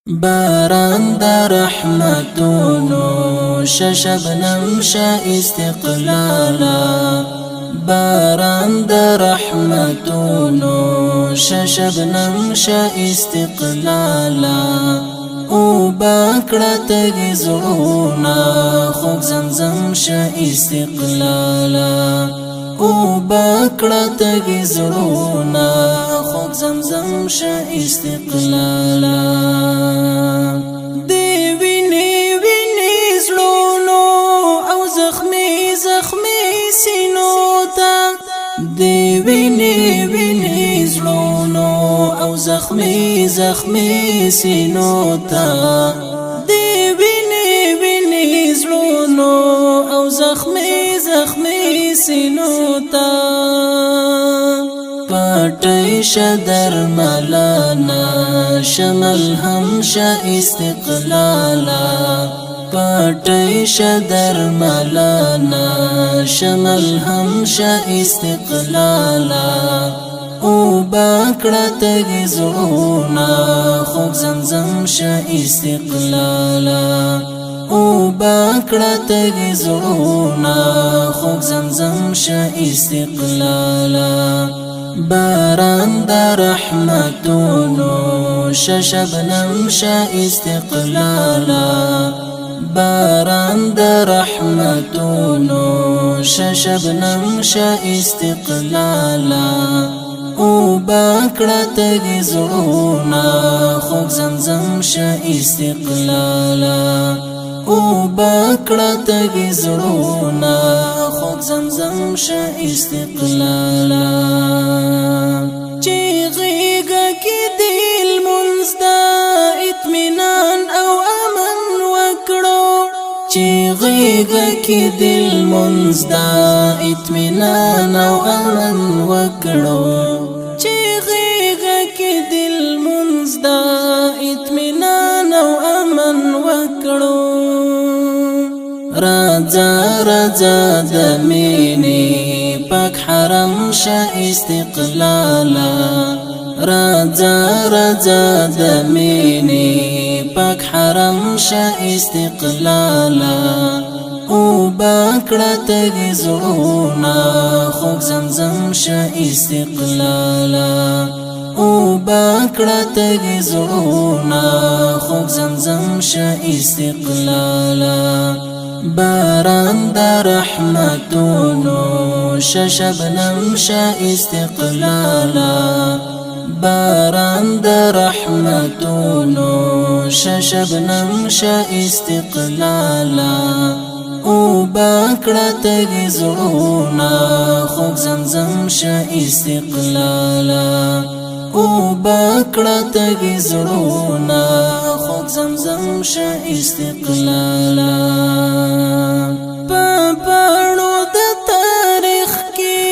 باران د رحمتونو شبنم استقلالا باران د رحمتونو شبنم استقلالا او باکړه تګ زړونه خوږ زمزم استقلالا او باکړه تګ زړونه خوږ زمزم استقلالا دی ویني ویني زړونو او زخمي زخمي سینو ته دی ویني ویني زړونو او زخمي زخمي سینو ته دی ویني ویني زړونو او زخمي زخمي سینو ته پټی شدر ملانا شمل هم استقلالا پټی شدر ملانا شمل هم استقلالا او باکړه تګ زړونه خوږ زمزم استقلالا او باکړه تګ زړونه خوږ زمزم استقلالا باران د رحمتونو شبنم استقلالا باران د رحمتونو شبنم استقلالا او باکړه تګ زړونه خوږ زمزم استقلالا او باکړه تګ زړونه خوږ زمزم استقلالا چې غېږه کې دل منځ اطمینان او امن وکړو چې غېږه کې دل منځ اطمینان او امن وکړو چې غېږه کې دل منځ اطمینان او امن وکړو رضا رضا د مینې پاک حرم استقلالا رضا رضا د مینې پاک حرم استقلالا او باکړه تګ زړونه خوږ زمزم استقلالا او باکړه تګ زړونه خوږ زمزم استقلالا باران د رحمتونو شبنم استقلالا باران د رحمتونو شبنم استقلالا او باکړه تګ زړونه خوږ زمزم استقلالا او باکړه تګ زړونه خوږ زمزم استقلالا پاڼو د تاریخ کې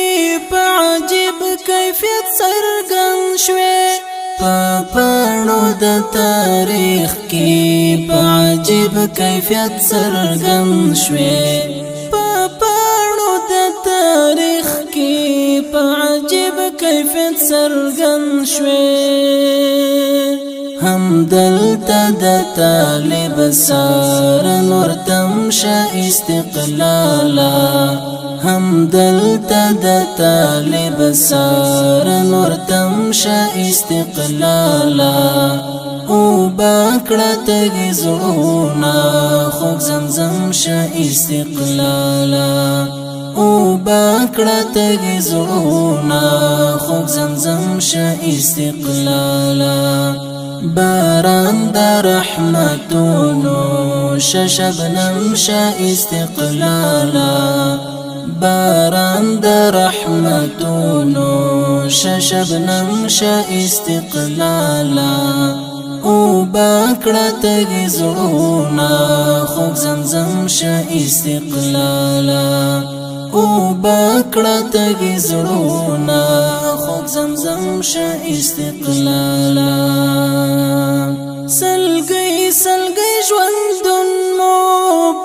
په عجیب کیفیت څرګند شوې پاڼو د تاریخ کې په عجیب کیفیت څرګند شوې پاڼو د تاریخ کې په عجیب کیفیت څرګند شوې هم دلته د طالب سار نور تم استقلالا هم دلته د طالب سار نور تم استقلالا او باکړه تګ زړونه خوږ زمزم استقلالا او باکړه تګ زړونه خوږ زمزم استقلالا باران د رحمتونو شبنم استقلالا باران د رحمتونو شبنم استقلالا او باکړه تګ زړونه خوږ زمزم استقلالا او باکړه تګ زړونه خوږ زمزم استقلالا سلګي سلګي ژوندون مو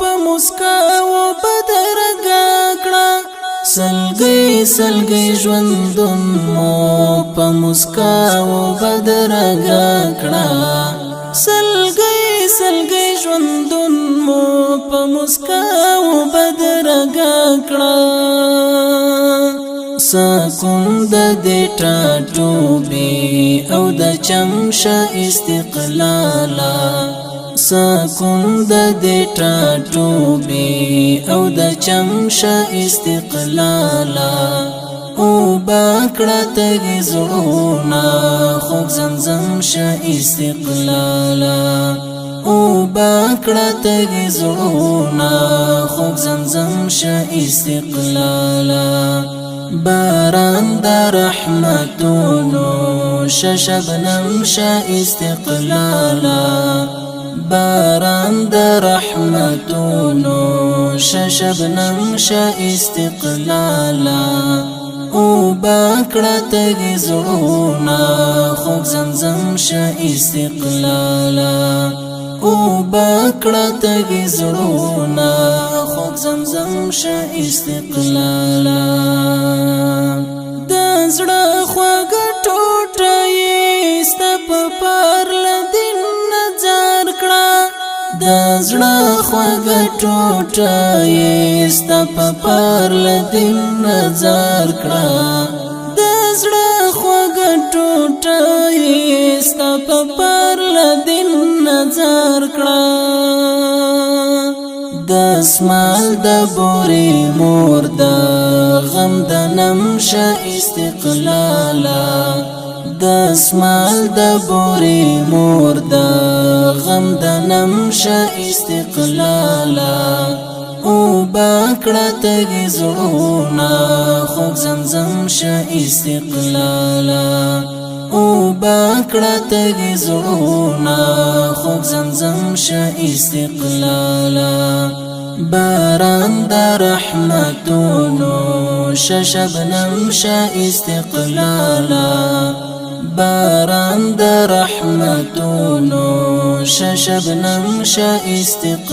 په مسکا و بدرګه کړه سلګي سلګي ژوندون مو په مسکا و بدرګه کړه سل ژوندون مو په مسکاو بدرګه کړه سکون د دې ټاټوبې او د چمشه استقلالا سکون د دې ټاټوبې او د چمشه استقلالا او باکړه تګي زړونه خوږ زمزم شه استقلالا او باکړه تګي زړونه خوږ زمزم شه استقلالا باران د رحمتونو شبنم شه استقلالا باران د رحمتونو شبنم شه استقلالا او باکړه تګي زړونه خوږ زمزم شه استقلالا او باکړه تګي زړونه خوږ زمزم شه استقلالا د زړه خوږه ټوټه یې ستا په پار له دین نظر کړه د زړه خوږه ټوټه یې ستا په پار له دین نظر کړه د زړه خوږه ټوټه یې ستا په پار له دین نظر کړه د اسمال د بوري مور د غم د نمشه استقلالا د اسمال د بوري مور د غم د نمشه استقلالا او باکړه تګي زړونه خوږ زمزم شه استقلالا او باکړه تګي زړونه خوږ زمزم شه استقلالا باران د رحمتونو شبنم شه استقلالا باران د رحمتونو شبنم شه استقلالا